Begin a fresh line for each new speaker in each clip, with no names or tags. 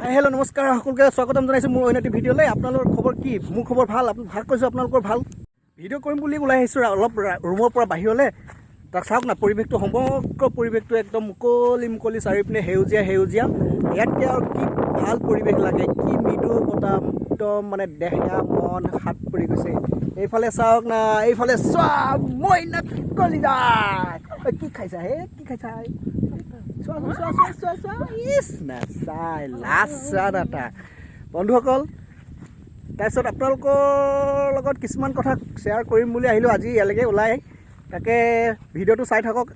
Hello नमस्कार সকলকে স্বাগতম জানাইছো মোৰ অন্য ভিডিঅ'লৈ আপোনালোকৰ খবৰ কি মোৰ খবৰ ভাল ভাল কৈছো আপোনালোকৰ ভাল ভিডিঅ' কৰিম বুলি ওলাই আহিছো অলপ ৰুমৰ পৰা বাহিৰলৈ তাক চাওক না পৰিৱেশটো সমগ্ৰ পৰিৱেশটো একদম মুকলি চাৰিওপিনে সেউজীয়া ইয়াতকৈ আৰু কি ভাল পৰিৱেশ লাগে কি মৃদু বতাহ একদম মানে দেহা মন হাত পৰি গৈছে এইফালে চাওক না এইফালে চোৱা মইনা কলি যায় কি খাইছা হে কি খাইছা বন্ধুসকল তাৰপিছত আপোনালোকৰ লগত কিছুমান কথা শ্বেয়াৰ কৰিম বুলি আহিলোঁ আজি ইয়ালৈকে ওলাই তাকে ভিডিঅ'টো চাই থাকক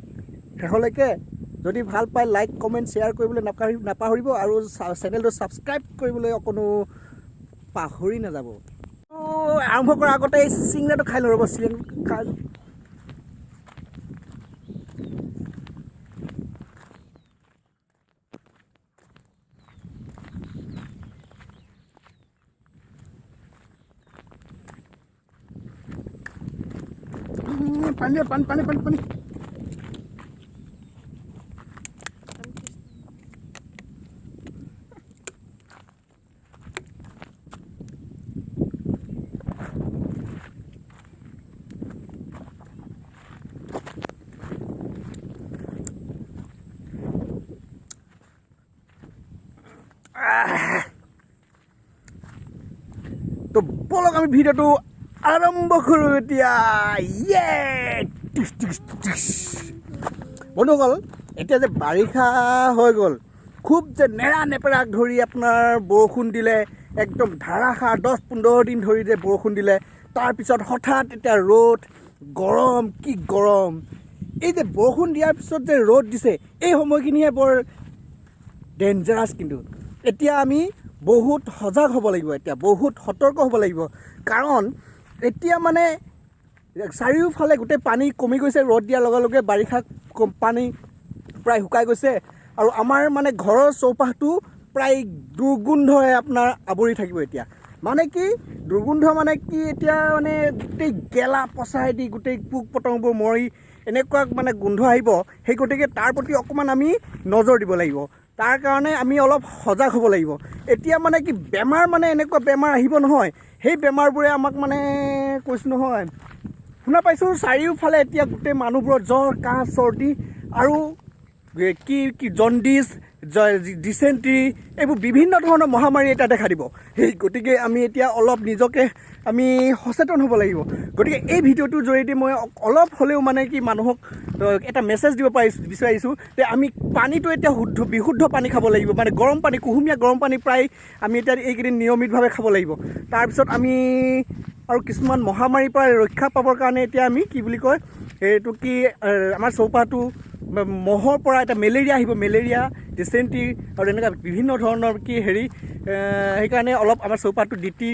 শেষলৈকে যদি ভাল পায় লাইক কমেণ্ট শ্বেয়াৰ কৰিবলৈ নাপাহৰিব আৰু চেনেলটো ছাবস্ক্ৰাইব কৰিবলৈ অকণো পাহৰি নাযাব আৰম্ভ কৰাৰ আগতে এই চিংৰাটো খাই লওঁ ৰ'ব খাই পানী তো বলক আমি ভিডিঅ'টো আৰম্ভ কৰোঁ এতিয়া বন্ধুসকল এতিয়া যে বাৰিষা হৈ গ'ল খুব যে নেৰা নেপেৰাক ধৰি আপোনাৰ বৰষুণ দিলে একদম ধাৰাসাৰ 10-15 দিন ধৰি যে বৰষুণ দিলে তাৰপিছত হঠাৎ এতিয়া ৰ'দ গৰম কি গৰম এই যে বৰষুণ দিয়াৰ পিছত যে ৰ'দ দিছে এই সময়খিনিয়ে বৰ ডেঞ্জাৰাছ কিন্তু এতিয়া আমি বহুত সজাগ হ'ব লাগিব এতিয়া বহুত সতৰ্ক হ'ব লাগিব কাৰণ এতিয়া মানে চাৰিওফালে গোটেই পানী কমি গৈছে ৰ'দ দিয়াৰ লগে লগে বাৰিষা পানী প্ৰায় শুকাই গৈছে আৰু আমাৰ মানে ঘৰৰ চৌপাশটো প্ৰায় দুৰ্গোন্ধৰে আপোনাৰ আৱৰি থাকিব এতিয়া মানে কি দুৰ্গোন্ধ মানে কি এতিয়া মানে গোটেই গেলা পচাই দি গোটেই পোক পতংগবোৰ মৰি এনেকুৱা মানে গোন্ধ আহিব সেই গতিকে তাৰ প্ৰতি অকণমান আমি নজৰ দিব লাগিব তাৰ কাৰণে আমি অলপ সজাগ হ'ব লাগিব এতিয়া মানে কি বেমাৰ মানে এনেকুৱা বেমাৰ আহিব নহয় সেই বেমাৰবোৰে আমাক মানে কৈছোঁ নহয় শুনা পাইছোঁ চাৰিওফালে এতিয়া গোটেই মানুহবোৰৰ জ্বৰ কাহ চৰ্দি আৰু কি জণ্ডিছ ডিচেণ্ট্ৰি এইবোৰ বিভিন্ন ধৰণৰ মহামাৰী এটা দেখা দিব সেই গতিকে আমি এতিয়া অলপ নিজকে আমি সচেতন হ'ব লাগিব গতিকে এই ভিডিঅ'টোৰ জৰিয়তে মই অলপ হ'লেও মানে কি মানুহক এটা মেছেজ দিব বিচাৰিছোঁ যে আমি পানীটো এতিয়া বিশুদ্ধ পানী খাব লাগিব মানে গৰম পানী কুহুমীয়া গৰম পানী প্ৰায় আমি এতিয়া এইকেইদিন নিয়মিতভাৱে খাব লাগিব তাৰপিছত আমি আৰু কিছুমান মহামাৰীৰ পৰা ৰক্ষা পাবৰ কাৰণে এতিয়া আমি কি বুলি কয় এইটো কি আমাৰ চৌপাশটো মহৰ পৰা এটা মেলেৰিয়া আহিব মেলেৰিয়া ডিচেণ্ট্ৰি আৰু এনেকুৱা বিভিন্ন ধৰণৰ কি হেৰি সেইকাৰণে অলপ আমাৰ চৌপাশটো ডিটি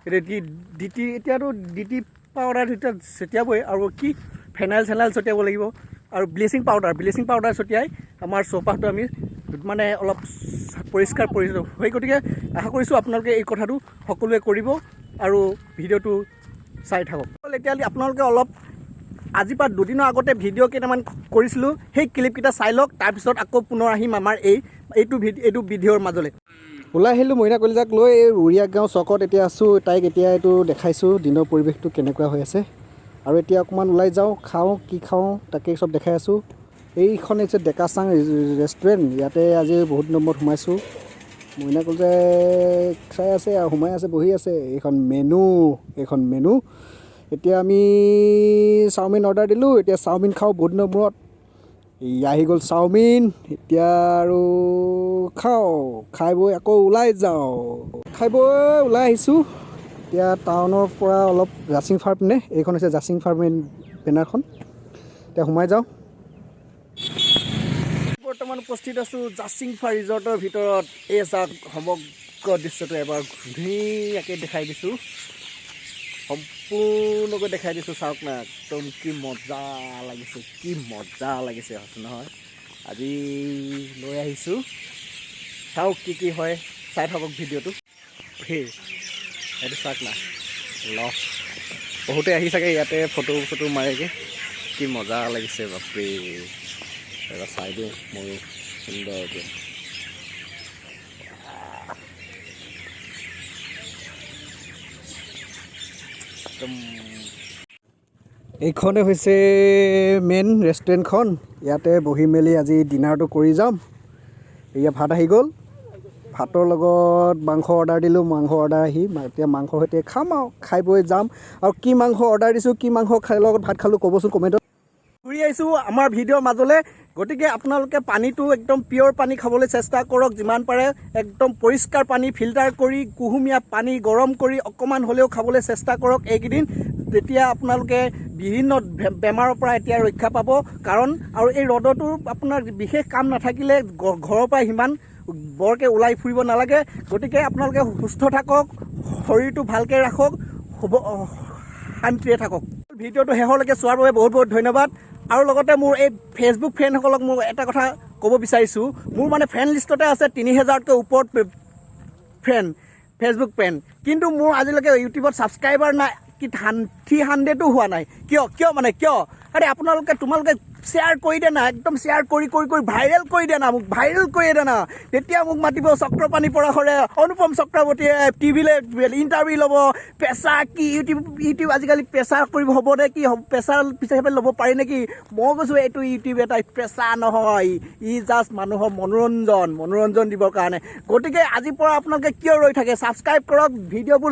এতিয়াতো ডিটি পাউডাৰ এতিয়া ছটিয়াবই আৰু কি ফেনাইল চেনাইল ছটিয়াব লাগিব আৰু ব্লিচিং পাউডাৰ ছটিয়াই আমাৰ চৌপাশটো আমি মানে অলপ পৰিষ্কাৰ সেই গতিকে আশা কৰিছোঁ আপোনালোকে এই কথাটো সকলোৱে কৰিব আৰু ভিডিঅ'টো চাই থাকক এতিয়া আপোনালোকে অলপ আজিৰ পৰা দুদিনৰ আগতে ভিডিঅ' কেইটামান কৰিছিলোঁ সেই ক্লিপকেইটা চাই লওক তাৰপিছত আকৌ পুনৰ আহিম আমাৰ এইটো ভিডিঅ'ৰ মাজলৈ ওলাই আহিলোঁ মইনা কলিজাক লৈ এই উৰিয়া গাঁও চকত এতিয়া আছোঁ তাইক এতিয়া এইটো দেখাইছোঁ দিনৰ পৰিৱেশটো কেনেকুৱা হৈ আছে আৰু এতিয়া অকণমান ওলাই যাওঁ কি খাওঁ তাকে চব দেখাই আছোঁ এইখন হৈছে ডেকাচাং ৰেষ্টুৰেণ্ট ইয়াতে আজি বহুত নম্বৰত সোমাইছোঁ মইনা কলিজাই চাই আছে আৰু সোমাই আছে বহি আছে এইখন মেনু এতিয়া আমি চাওমিন অৰ্ডাৰ দিলোঁ এতিয়া চাওমিন খাওঁ বহুত দিনৰ মূৰত আহি গ'ল চাওমিন এতিয়া আৰু খাই বৈ আকৌ ওলাই যাওঁ ওলাই আহিছোঁ এতিয়া টাউনৰ পৰা অলপ জাচিংফাৰ পিনে এইখন হৈছে জাচিংফাৰ মেইন বেনাৰখন এতিয়া সোমাই যাওঁ বৰ্তমান উপস্থিত আছোঁ জাচিংফা ৰিজৰ্টৰ ভিতৰত এই চাওক সমগ্ৰ দৃশ্যটো এবাৰ ধুনীয়াকৈ দেখাই দিছোঁ সম্পূৰ্ণকৈ দেখাই দিছোঁ চাওক না একদম কি মজা লাগিছে নহয় আজি লৈ আহিছোঁ চাওক কি হয় চাই থাকক ভিডিঅ'টো এইটো চাওক না বহুতে আহি চাগে ইয়াতে ফটো মাৰেগৈ কি মজা লাগিছে বাপৰে এবাৰ চাই দিওঁ ময়ো সুন্দৰকৈ একদম এইখনে হৈছে মেইন ৰেষ্টুৰেণ্টখন। ইয়াতে বহি মেলি আজি ডিনাৰটো কৰি যাম। এয়া ভাত আহি গ'ল, ভাতৰ লগত মাংস অৰ্ডাৰ দিলোঁ, মাংস অৰ্ডাৰ আহি এতিয়া মাংসৰ সৈতে খাম আৰু খাই বৈ যাম। আৰু কি মাংস অৰ্ডাৰ দিছোঁ, কি মাংস খাই লগত ভাত খালোঁ ক'বচোন কমেণ্টত। ঘূৰি আহিছোঁ আমাৰ ভিডিঅ'ৰ মাজলৈ। গতিকে আপোনালোকে পানীটো একদম পিয়ৰ পানী খাবলৈ চেষ্টা কৰক যিমান পাৰে। একদম পৰিষ্কাৰ পানী ফিল্টাৰ কৰি কুহুমীয়া পানী গৰম কৰি অকণমান হ'লেও খাবলৈ চেষ্টা কৰক এইকেইদিন। তেতিয়া আপোনালোকে বিভিন্ন বেমাৰৰ পৰা এতিয়া ৰক্ষা পাব। কাৰণ আৰু এই ৰ'দতো আপোনাৰ বিশেষ কাম নাথাকিলে ঘৰৰ পৰা সিমান বৰকৈ ওলাই ফুৰিব নালাগে। গতিকে আপোনালোকে সুস্থ থাকক, শৰীৰটো ভালকৈ ৰাখক, শান্তিৰে থাকক। ভিডিঅ'টো শেষলৈকে চোৱাৰ বাবে বহুত বহুত ধন্যবাদ। আৰু লগতে মোৰ এই ফেচবুক ফ্ৰেণ্ডসকলক মোৰ এটা কথা ক'ব বিচাৰিছোঁ, মোৰ মানে ফ্ৰেণ্ড লিষ্টতে আছে 3000তকৈ ওপৰত ফেচবুক ফ্ৰেণ্ড, কিন্তু মোৰ আজিলৈকে ইউটিউবত ছাবস্ক্ৰাইবাৰ নাই, কি 300ও হোৱা নাই। কিয় আৰে তোমালোকে শ্বেয়াৰ কৰি দে না, একদম শ্বেয়াৰ কৰি ভাইৰেল কৰি দে না, মোক ভাইৰেল কৰি দে না। তেতিয়া মোক মাতিব চক্ৰপাণী পৰাশৰে, অনুপম চক্ৰৱৰ্তীয়ে টিভিলৈ ইণ্টাৰভিউ ল'ব। পেচা কি ইউটিউব আজিকালি পেচা কৰিব হ'ব নে কি, পেচা হিচাপে ল'ব পাৰি নেকি? মই কৈছোঁ এইটো ইউটিউব এটা পেচা নহয়, ই জাষ্ট মানুহৰ মনোৰঞ্জন দিবৰ কাৰণে। গতিকে আজিৰ পৰা আপোনালোকে কিয় ৰৈ থাকে, ছাবস্ক্ৰাইব কৰক, ভিডিঅ'বোৰ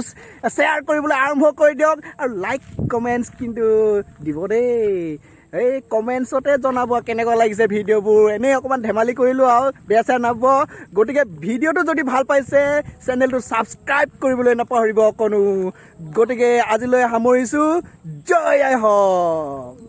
শ্বেয়াৰ কৰিবলৈ আৰম্ভ কৰি দিয়ক, আৰু লাইক কমেণ্টছ কিন্তু দিব দেই। এই কমেণ্টছতে জনাব কেনেকুৱা লাগিছে ভিডিঅ'বোৰ। এনেই অকণমান ধেমালি কৰিলোঁ আৰু বেয়া চেয়া নাপাব। গতিকে ভিডিঅ'টো যদি ভাল পাইছে চেনেলটো ছাবস্ক্ৰাইব কৰিবলৈ নাপাহৰিব অকণো। গতিকে আজিলৈ সামৰিছোঁ। জয় আই অসম।